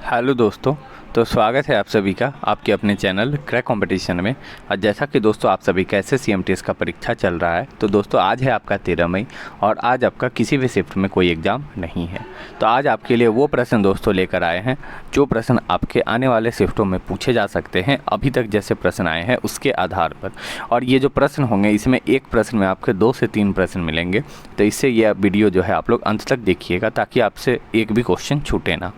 Hello दोस्तों। तो स्वागत है आप सभी का आपके अपने चैनल क्रैक कंपटीशन में। और जैसा कि दोस्तों आप सभी का SSC का परीक्षा चल रहा है, तो दोस्तों आज है आपका 13 मई और आज आपका किसी भी शिफ्ट में कोई एग्ज़ाम नहीं है। तो आज आपके लिए वो प्रश्न दोस्तों लेकर आए हैं जो प्रश्न आपके आने वाले शिफ्टों में पूछे जा सकते हैं, अभी तक जैसे प्रश्न आए हैं उसके आधार पर। और ये जो प्रश्न होंगे इसमें एक प्रश्न में आपके 2 से 3 प्रश्न मिलेंगे। तो इससे यह वीडियो जो है आप लोग अंत तक देखिएगा ताकि आपसे एक भी क्वेश्चन छूटे ना।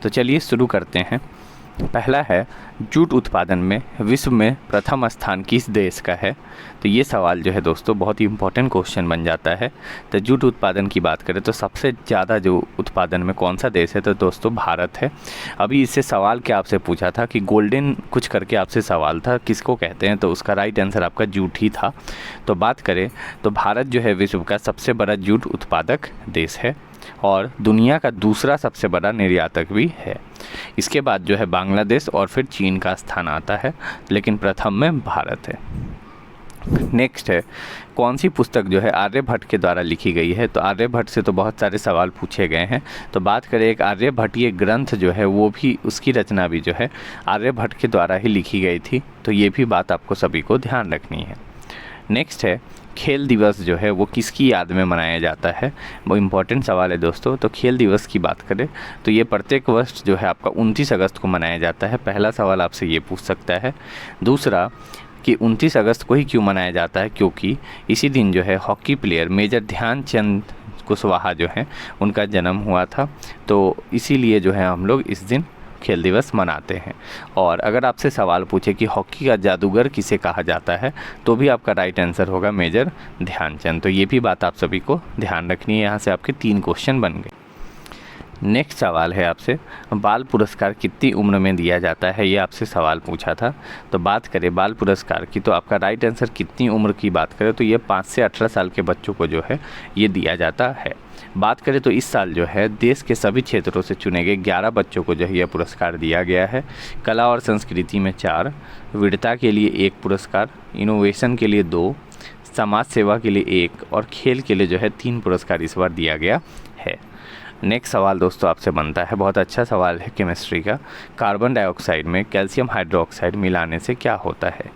तो चलिए शुरू करते हैं। पहला है, जूट उत्पादन में विश्व में प्रथम स्थान किस देश का है। तो ये सवाल जो है दोस्तों बहुत ही इम्पोर्टेंट क्वेश्चन बन जाता है। तो जूट उत्पादन की बात करें तो सबसे ज़्यादा जो उत्पादन में कौन सा देश है, तो दोस्तों भारत है। अभी इससे सवाल क्या आपसे पूछा था कि गोल्डन कुछ करके आपसे सवाल था किसको कहते हैं, तो उसका राइट आंसर आपका जूट ही था। तो बात करें तो भारत जो है विश्व का सबसे बड़ा जूट उत्पादक देश है और दुनिया का दूसरा सबसे बड़ा निर्यातक भी है। इसके बाद जो है बांग्लादेश और फिर चीन का स्थान आता है, लेकिन प्रथम में भारत है। नेक्स्ट है, कौन सी पुस्तक जो है आर्यभट्ट के द्वारा लिखी गई है। तो आर्यभट्ट से तो बहुत सारे सवाल पूछे गए हैं। तो बात करें एक आर्यभट्टीय ग्रंथ जो है वो भी, उसकी रचना भी जो है आर्यभट्ट के द्वारा ही लिखी गई थी। तो ये भी बात आपको सभी को ध्यान रखनी है। नेक्स्ट है, खेल दिवस जो है वो किसकी याद में मनाया जाता है। वो इम्पोर्टेंट सवाल है दोस्तों। तो खेल दिवस की बात करें तो ये प्रत्येक वर्ष जो है आपका 29 अगस्त को मनाया जाता है। पहला सवाल आपसे ये पूछ सकता है। दूसरा कि 29 अगस्त को ही क्यों मनाया जाता है, क्योंकि इसी दिन जो है hockey player major Dhyanchand Kushwaha जो है उनका जन्म हुआ था। तो इसीलिए जो है हम लोग इस दिन खेल दिवस मनाते हैं। और अगर आपसे सवाल पूछे कि हॉकी का जादूगर किसे कहा जाता है, तो भी आपका राइट आंसर होगा मेजर ध्यानचंद। तो ये भी बात आप सभी को ध्यान रखनी है। यहाँ से आपके 3 क्वेश्चन बन गए। नेक्स्ट सवाल है आपसे, बाल पुरस्कार कितनी उम्र में दिया जाता है, ये आपसे सवाल पूछा था। तो बात करें बाल पुरस्कार की, तो आपका राइट आंसर कितनी उम्र की बात करें तो ये 5 से 18 साल के बच्चों को जो है ये दिया जाता है। बात करें तो इस साल जो है देश के सभी क्षेत्रों से चुने गए 11 बच्चों को जो है यह पुरस्कार दिया गया है। कला और संस्कृति में 4, वीरता के लिए 1 पुरस्कार, इनोवेशन के लिए 2, समाज सेवा के लिए 1 और खेल के लिए जो है 3 पुरस्कार इस बार दिया गया है। नेक्स्ट सवाल दोस्तों आपसे बनता है, बहुत अच्छा सवाल है केमिस्ट्री का। कार्बन डाइऑक्साइड में कैल्शियम हाइड्रोक्साइड मिलाने से क्या होता है।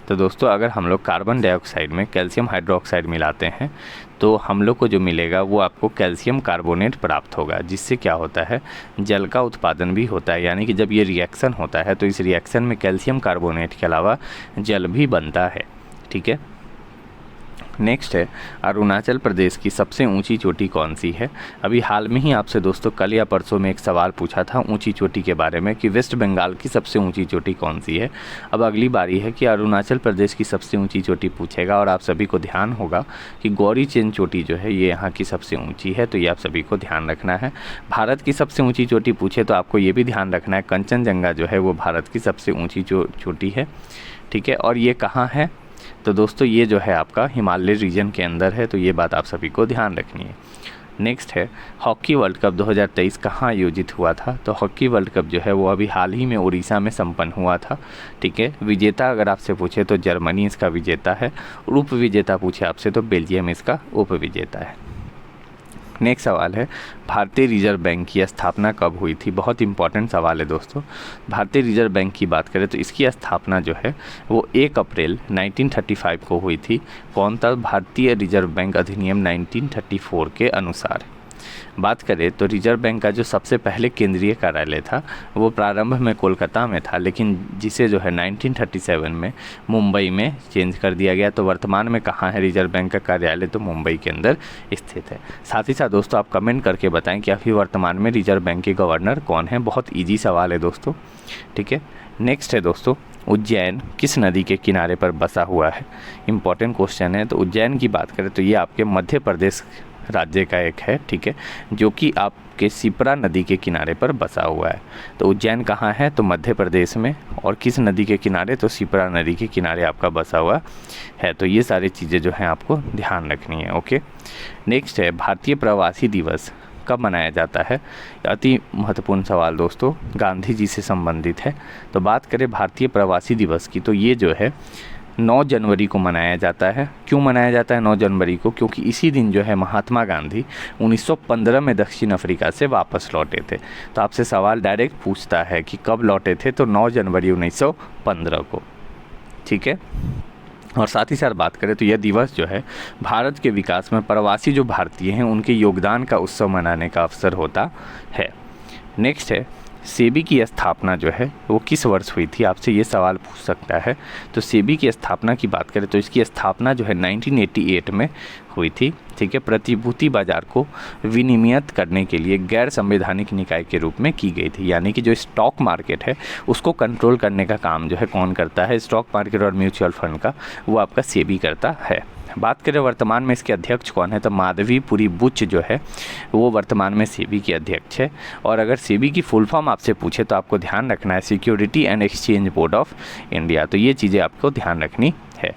तो दोस्तों अगर हम लोग कार्बन डाइऑक्साइड में कैल्शियम हाइड्रोक्साइड मिलाते हैं तो हम लोग को जो मिलेगा वो आपको कैल्शियम कार्बोनेट प्राप्त होगा, जिससे क्या होता है जल का उत्पादन भी होता है। यानी कि जब ये रिएक्शन होता है तो इस रिएक्शन में कैल्शियम कार्बोनेट के अलावा जल भी बनता है। ठीक है। नेक्स्ट है, अरुणाचल प्रदेश की सबसे ऊंची चोटी कौन सी है। अभी हाल में ही आपसे दोस्तों कल या परसों में एक सवाल पूछा था ऊंची चोटी के बारे में कि वेस्ट बंगाल की सबसे ऊंची चोटी कौन सी है। अब अगली बारी है कि अरुणाचल प्रदेश की सबसे ऊंची चोटी पूछेगा और आप सभी को ध्यान होगा कि गौरी चेन चोटी जो है ये यहाँ की सबसे ऊँची है। तो ये आप सभी को ध्यान रखना है। भारत की सबसे ऊँची चोटी पूछे तो आपको ये भी ध्यान रखना है कंचनजंगा जो है वो भारत की सबसे ऊँची चोटी है। ठीक है। और ये कहाँ है, तो दोस्तों ये जो है आपका हिमालय रीजन के अंदर है। तो ये बात आप सभी को ध्यान रखनी है। नेक्स्ट है, हॉकी वर्ल्ड कप 2023 कहाँ आयोजित हुआ था। तो हॉकी वर्ल्ड कप जो है वो अभी हाल ही में उड़ीसा में संपन्न हुआ था। ठीक है। विजेता अगर आपसे पूछे तो जर्मनी इसका विजेता है और उप विजेता पूछे आपसे तो बेल्जियम इसका उप विजेता है। नेक्स्ट सवाल है, भारतीय रिजर्व बैंक की स्थापना कब हुई थी। बहुत इंपॉर्टेंट सवाल है दोस्तों। भारतीय रिजर्व बैंक की बात करें तो इसकी स्थापना जो है वो 1 अप्रैल 1935 को हुई थी। कौन था, भारतीय रिजर्व बैंक अधिनियम 1934 के अनुसार। बात करें तो रिजर्व बैंक का जो सबसे पहले केंद्रीय कार्यालय था वो प्रारंभ में कोलकाता में था, लेकिन जिसे जो है 1937 में मुंबई में चेंज कर दिया गया। तो वर्तमान में कहाँ है रिजर्व बैंक का कार्यालय, तो मुंबई के अंदर स्थित है। साथ ही साथ दोस्तों आप कमेंट करके बताएं कि अभी वर्तमान में रिजर्व बैंक के गवर्नर कौन है। बहुत ईजी सवाल है दोस्तों। ठीक है। नेक्स्ट है दोस्तों, उज्जैन किस नदी के किनारे पर बसा हुआ है। इंपॉर्टेंट क्वेश्चन है। तो उज्जैन की बात करें तो ये आपके मध्य प्रदेश राज्य का एक है। ठीक है। जो कि आपके शिप्रा नदी के किनारे पर बसा हुआ है। तो उज्जैन कहाँ है, तो मध्य प्रदेश में। और किस नदी के किनारे, तो शिप्रा नदी के किनारे आपका बसा हुआ है। तो ये सारी चीज़ें जो हैं आपको ध्यान रखनी है। ओके। नेक्स्ट है, भारतीय प्रवासी दिवस कब मनाया जाता है। अति महत्वपूर्ण सवाल दोस्तों, गांधी जी से संबंधित है। तो बात करें भारतीय प्रवासी दिवस की, तो ये जो है 9 जनवरी को मनाया जाता है। क्यों मनाया जाता है 9 जनवरी को? क्योंकि इसी दिन जो है महात्मा गांधी 1915 में दक्षिण अफ्रीका से वापस लौटे थे। तो आपसे सवाल डायरेक्ट पूछता है कि कब लौटे थे, तो 9 जनवरी 1915 को। ठीक है। और साथ ही साथ बात करें तो यह दिवस जो है भारत के विकास में प्रवासी जो भारतीय हैं उनके योगदान का उत्सव मनाने का अवसर होता है। नेक्स्ट है सेबी की स्थापना जो है वो किस वर्ष हुई थी? आपसे ये सवाल पूछ सकता है। तो सेबी की स्थापना की बात करें तो इसकी स्थापना जो है 1988 में हुई थी। ठीक है। प्रतिभूति बाजार को विनियमित करने के लिए गैर संवैधानिक निकाय के रूप में की गई थी। यानी कि जो स्टॉक मार्केट है उसको कंट्रोल करने का काम जो है कौन करता है? स्टॉक मार्केट और म्यूचुअल फंड का वो आपका सेबी करता है। बात करें वर्तमान में इसके अध्यक्ष कौन है, तो माधवीपुरी बुच जो है वो वर्तमान में सेबी की अध्यक्ष है। और अगर सेबी की फुल फॉर्म आपसे पूछे तो आपको ध्यान रखना है security and exchange board of India. तो ये चीज़ें आपको ध्यान रखनी है।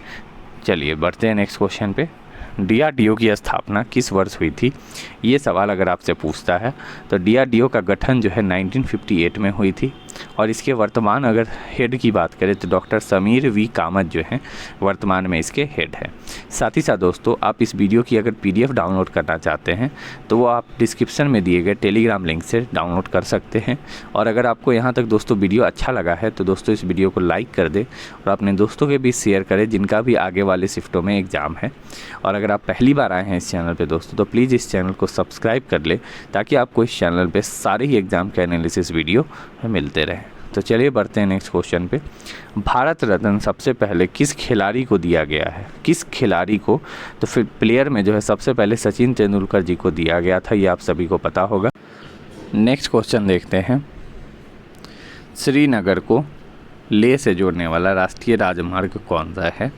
चलिए बढ़ते हैं नेक्स्ट क्वेश्चन पे। DRDO की स्थापना किस वर्ष हुई थी? ये सवाल अगर आपसे पूछता है तो DRDO का गठन जो है 1958 में हुई थी। और इसके वर्तमान अगर हेड की बात करें तो डॉक्टर समीर वी कामत जो हैं वर्तमान में इसके हेड हैं। साथ ही साथ दोस्तों आप इस वीडियो की अगर PDF डाउनलोड करना चाहते हैं तो वो आप डिस्क्रिप्शन में दिए गए टेलीग्राम लिंक से डाउनलोड कर सकते हैं। और अगर आपको यहाँ तक दोस्तों वीडियो अच्छा लगा है तो दोस्तों इस वीडियो को लाइक कर दें और अपने दोस्तों के बीच शेयर करें जिनका भी आगे वाले शिफ्टों में एग्ज़ाम है। और अगर आप पहली बार आए हैं इस चैनल पे दोस्तों तो प्लीज़ इस चैनल को सब्सक्राइब कर ले ताकि आपको इस चैनल पे सारे ही एग्ज़ाम के एनालिसिस वीडियो मिलते रहें। तो चलिए बढ़ते हैं नेक्स्ट क्वेश्चन पे। भारत रत्न सबसे पहले किस खिलाड़ी को दिया गया है? किस खिलाड़ी को? तो फिर प्लेयर में जो है सबसे पहले सचिन तेंदुलकर जी को दिया गया था। ये आप सभी को पता होगा। नेक्स्ट क्वेश्चन देखते हैं। श्रीनगर को लेह से जोड़ने वाला राष्ट्रीय राजमार्ग कौन सा है?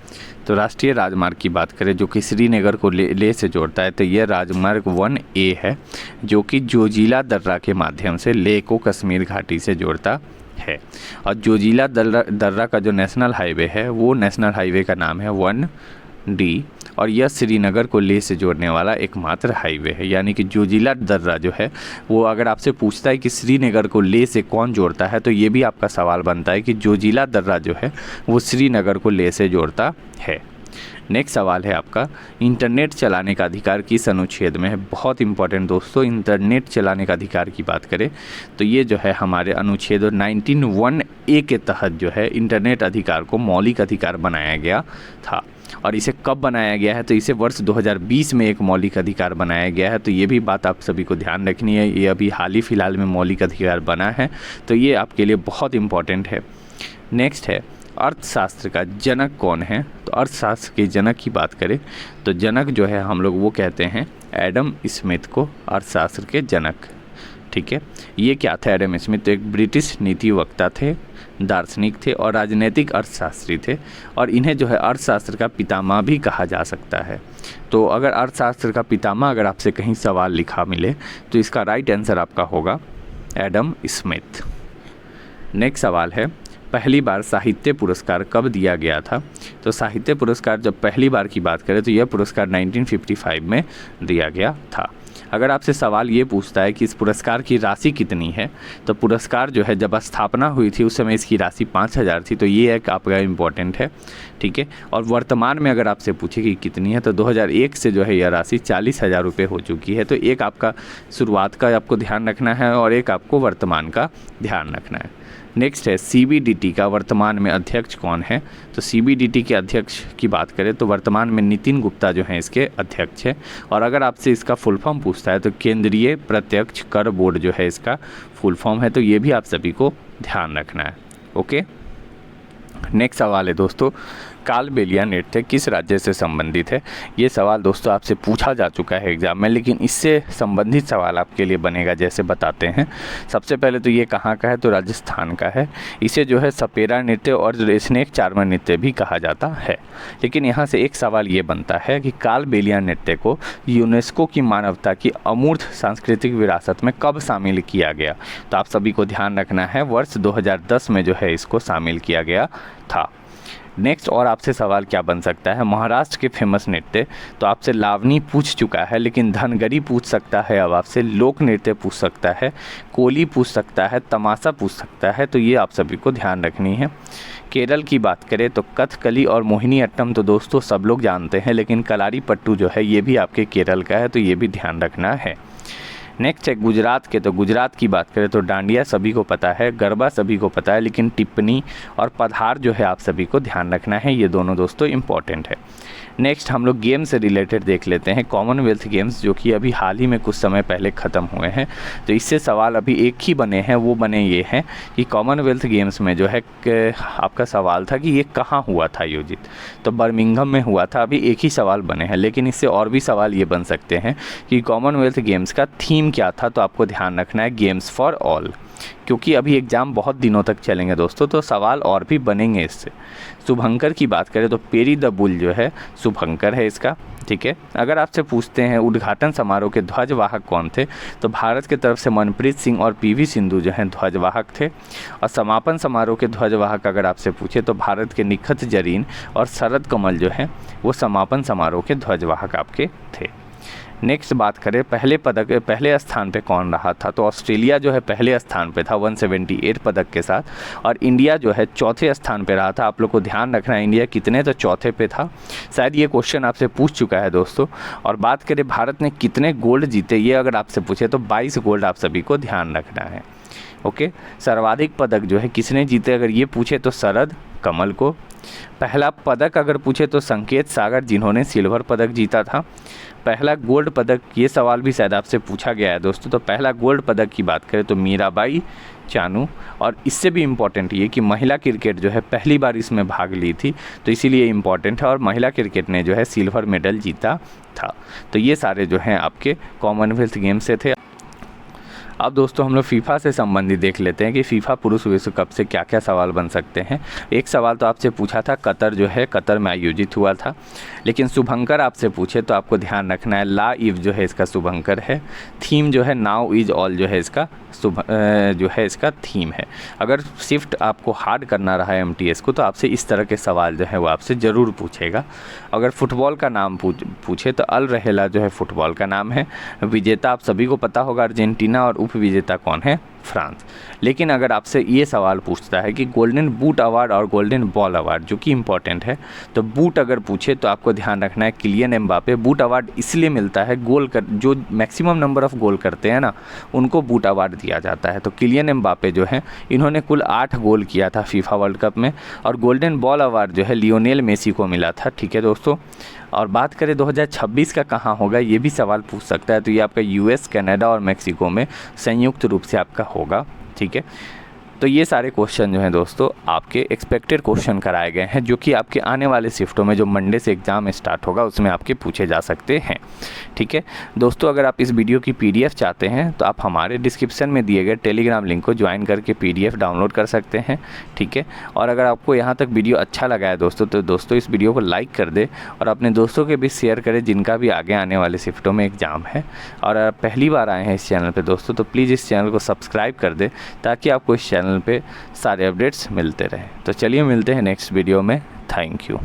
तो राष्ट्रीय राजमार्ग की बात करें जो कि श्रीनगर को लेह से जोड़ता है तो यह राजमार्ग 1A है जो कि जोजिला दर्रा के माध्यम से लेह को कश्मीर घाटी से जोड़ता है। और जोजिला दर्रा का जो नेशनल हाईवे है वो नेशनल हाईवे का नाम है 1D और यह श्रीनगर को लेह से जोड़ने वाला एकमात्र हाईवे है। यानी कि जोजिला दर्रा जो है वो अगर आपसे पूछता है कि श्रीनगर को लेह से कौन जोड़ता है तो ये भी आपका सवाल बनता है कि जोजिला दर्रा जो है वो श्रीनगर को लेह से जोड़ता है। नेक्स्ट सवाल है आपका इंटरनेट चलाने का अधिकार किस अनुच्छेद में है? बहुत इंपॉर्टेंट दोस्तों, इंटरनेट चलाने का अधिकार की बात करें तो ये जो है हमारे अनुच्छेद 19(1)A के तहत जो है इंटरनेट अधिकार को मौलिक अधिकार बनाया गया था। और इसे कब बनाया गया है? तो इसे वर्ष 2020 में एक मौलिक अधिकार बनाया गया है। तो ये भी बात आप सभी को ध्यान रखनी है। ये अभी हाल ही फिलहाल में मौलिक अधिकार बना है तो ये आपके लिए बहुत इम्पॉर्टेंट है। नेक्स्ट है अर्थशास्त्र का जनक कौन है? तो अर्थशास्त्र के जनक की बात करें तो जनक जो है हम लोग वो कहते हैं एडम स्मिथ को अर्थशास्त्र के जनक। ठीक है। ये क्या थे एडम स्मिथ? तो एक ब्रिटिश नीति वक्ता थे, दार्शनिक थे और राजनीतिक अर्थशास्त्री थे। और इन्हें जो है अर्थशास्त्र का पितामह भी कहा जा सकता है। तो अगर अर्थशास्त्र का पितामह अगर आपसे कहीं सवाल लिखा मिले तो इसका राइट आंसर आपका होगा एडम स्मिथ। नेक्स्ट सवाल है पहली बार साहित्य पुरस्कार कब दिया गया था? तो साहित्य पुरस्कार जब पहली बार की बात करें तो यह पुरस्कार 1955 में दिया गया था। अगर आपसे सवाल ये पूछता है कि इस पुरस्कार की राशि कितनी है तो पुरस्कार जो है जब स्थापना हुई थी उस समय इसकी राशि 5000 थी। तो ये एक आपका इम्पॉर्टेंट है। ठीक है। और वर्तमान में अगर आपसे पूछे कि कितनी है तो 2001 से जो है यह राशि 40,000 रुपये हो चुकी है। तो एक आपका शुरुआत का आपको ध्यान रखना है और एक आपको वर्तमान का ध्यान रखना है। नेक्स्ट है CBDT का वर्तमान में अध्यक्ष कौन है? तो CBDT के अध्यक्ष की बात करें तो वर्तमान में नितिन गुप्ता जो हैं इसके अध्यक्ष हैं। और अगर आपसे इसका फुल फॉर्म पूछता है तो केंद्रीय प्रत्यक्ष कर बोर्ड जो है इसका फुल फॉर्म है। तो ये भी आप सभी को ध्यान रखना है। ओके। नेक्स्ट सवाल है दोस्तों कालबेलिया नृत्य किस राज्य से संबंधित है? ये सवाल दोस्तों आपसे पूछा जा चुका है एग्जाम में, लेकिन इससे संबंधित सवाल आपके लिए बनेगा। जैसे बताते हैं सबसे पहले तो ये कहाँ का है? तो राजस्थान का है। इसे जो है सपेरा नृत्य और स्नेक चार्मर नृत्य भी कहा जाता है। लेकिन यहाँ से एक सवाल ये बनता है कि कालबेलिया नृत्य को यूनेस्को की मानवता की अमूर्त सांस्कृतिक विरासत में कब शामिल किया गया? तो आप सभी को ध्यान रखना है वर्ष 2010 में जो है इसको शामिल किया गया था। नेक्स्ट और आपसे सवाल क्या बन सकता है? महाराष्ट्र के फेमस नृत्य तो आपसे लावनी पूछ चुका है, लेकिन धनगरी पूछ सकता है। अब आपसे लोक नृत्य पूछ सकता है, कोली पूछ सकता है, तमाशा पूछ सकता है। तो ये आप सभी को ध्यान रखनी है। केरल की बात करें तो कथकली और मोहिनी अट्टम तो दोस्तों सब लोग जानते हैं, लेकिन कलारीपट्टू जो है ये भी आपके केरल का है, तो ये भी ध्यान रखना है। नेक्स्ट है गुजरात के, तो गुजरात की बात करें तो डांडिया सभी को पता है, गरबा सभी को पता है, लेकिन टिप्पणी और पदहार जो है आप सभी को ध्यान रखना है, ये दोनों दोस्तों इम्पॉर्टेंट है। नेक्स्ट हम लोग गेम से रिलेटेड देख लेते हैं, कॉमनवेल्थ गेम्स जो कि अभी हाल ही में कुछ समय पहले ख़त्म हुए हैं, तो इससे सवाल अभी एक ही बने हैं, वो बने ये हैं कि कॉमनवेल्थ गेम्स में जो है आपका सवाल था कि ये कहाँ हुआ था आयोजित, तो बर्मिंघम में हुआ था। अभी एक ही सवाल बने हैं, लेकिन इससे और भी सवाल ये बन सकते हैं कि कॉमनवेल्थ गेम्स का थीम क्या था, तो आपको ध्यान रखना है गेम्स फॉर ऑल, क्योंकि अभी एग्ज़ाम बहुत दिनों तक चलेंगे दोस्तों, तो सवाल और भी बनेंगे इससे। शुभंकर की बात करें तो पेरी द बुल जो है शुभंकर है इसका, ठीक है। अगर आपसे पूछते हैं उद्घाटन समारोह के ध्वजवाहक कौन थे, तो भारत की तरफ से मनप्रीत सिंह और पीवी सिंधु जो हैं ध्वजवाहक थे। और समापन समारोह के ध्वजवाहक अगर आपसे पूछे तो भारत के निखत जरीन और शरद कमल जो हैं वो समापन समारोह के ध्वजवाहक आपके थे। नेक्स्ट बात करें पहले स्थान पे कौन रहा था, तो ऑस्ट्रेलिया जो है पहले स्थान पे था 178 पदक के साथ, और इंडिया जो है चौथे स्थान पे रहा था। आप लोग को ध्यान रखना है इंडिया कितने, तो चौथे पे था, शायद ये क्वेश्चन आपसे पूछ चुका है दोस्तों। और बात करें भारत ने कितने गोल्ड जीते, ये अगर आपसे पूछे तो 22 गोल्ड आप सभी को ध्यान रखना है। ओके, सर्वाधिक पदक जो है किसने जीते, अगर ये पूछे तो शरद कमल को। पहला पदक अगर पूछे तो संकेत सागर जिन्होंने सिल्वर पदक जीता था। पहला गोल्ड पदक, ये सवाल भी शायद आपसे पूछा गया है दोस्तों, तो पहला गोल्ड पदक की बात करें तो मीराबाई चानू। और इससे भी इम्पॉर्टेंट ये कि महिला क्रिकेट जो है पहली बार इसमें भाग ली थी, तो इसीलिए इम्पॉर्टेंट है, और महिला क्रिकेट ने जो है सिल्वर मेडल जीता था। तो ये सारे जो हैं आपके कॉमनवेल्थ गेम्स से थे। अब दोस्तों हम लोग फीफा से संबंधित देख लेते हैं कि फीफा पुरुष विश्व कप से क्या क्या सवाल बन सकते हैं। एक सवाल तो आपसे पूछा था कतर जो है कतर में आयोजित हुआ था, लेकिन शुभंकर आपसे पूछे तो आपको ध्यान रखना है ला इव जो है इसका शुभंकर है। थीम जो है नाउ इज ऑल जो है इसका जो है इसका थीम है। अगर शिफ्ट आपको हार्ड करना रहा है MTS को, तो आपसे इस तरह के सवाल जो है वो आपसे ज़रूर पूछेगा। अगर फुटबॉल का नाम पूछे तो अल रहेला जो है फुटबॉल का नाम है। विजेता आप सभी को पता होगा अर्जेंटीना, और उप विजेता कौन है, फ्रांस। लेकिन अगर आपसे ये सवाल पूछता है कि गोल्डन बूट अवार्ड और गोल्डन बॉल अवार्ड जो कि इम्पॉर्टेंट है, तो बूट अगर पूछे तो आपको ध्यान रखना है किलियन एम्बापे। बूट अवार्ड इसलिए मिलता है जो मैक्सिमम नंबर ऑफ गोल करते हैं ना, उनको बूट अवार्ड दिया जाता है। तो किलियन एम्बापे जो है इन्होंने कुल 8 गोल किया था फीफा वर्ल्ड कप में। और गोल्डन बॉल अवार्ड जो है लियोनेल मेसी को मिला था, ठीक है दोस्तों। और बात करें 2026 का कहाँ होगा, ये भी सवाल पूछ सकता है, तो ये आपका US, कनाडा और मेक्सिको में संयुक्त रूप से आपका होगा, ठीक है। तो ये सारे क्वेश्चन जो हैं दोस्तों आपके एक्सपेक्टेड क्वेश्चन कराए गए हैं, जो कि आपके आने वाले शिफ्टों में जो मंडे से एग्ज़ाम स्टार्ट होगा उसमें आपके पूछे जा सकते हैं, ठीक है दोस्तों। अगर आप इस वीडियो की PDF चाहते हैं तो आप हमारे डिस्क्रिप्शन में दिए गए टेलीग्राम लिंक को ज्वाइन करके PDF डाउनलोड कर सकते हैं, ठीक है। और अगर आपको यहाँ तक वीडियो अच्छा लगा है दोस्तों, तो दोस्तों इस वीडियो को लाइक कर दे और अपने दोस्तों के बीच शेयर करें जिनका भी आगे आने वाले शिफ्टों में एग्ज़ाम है। और अगर पहली बार आए हैं इस चैनल पर दोस्तों, तो प्लीज़ इस चैनल को सब्सक्राइब कर दे ताकि आपको इस चैनल पे सारे अपडेट्स मिलते रहें। तो चलिए मिलते हैं नेक्स्ट वीडियो में। Thank you.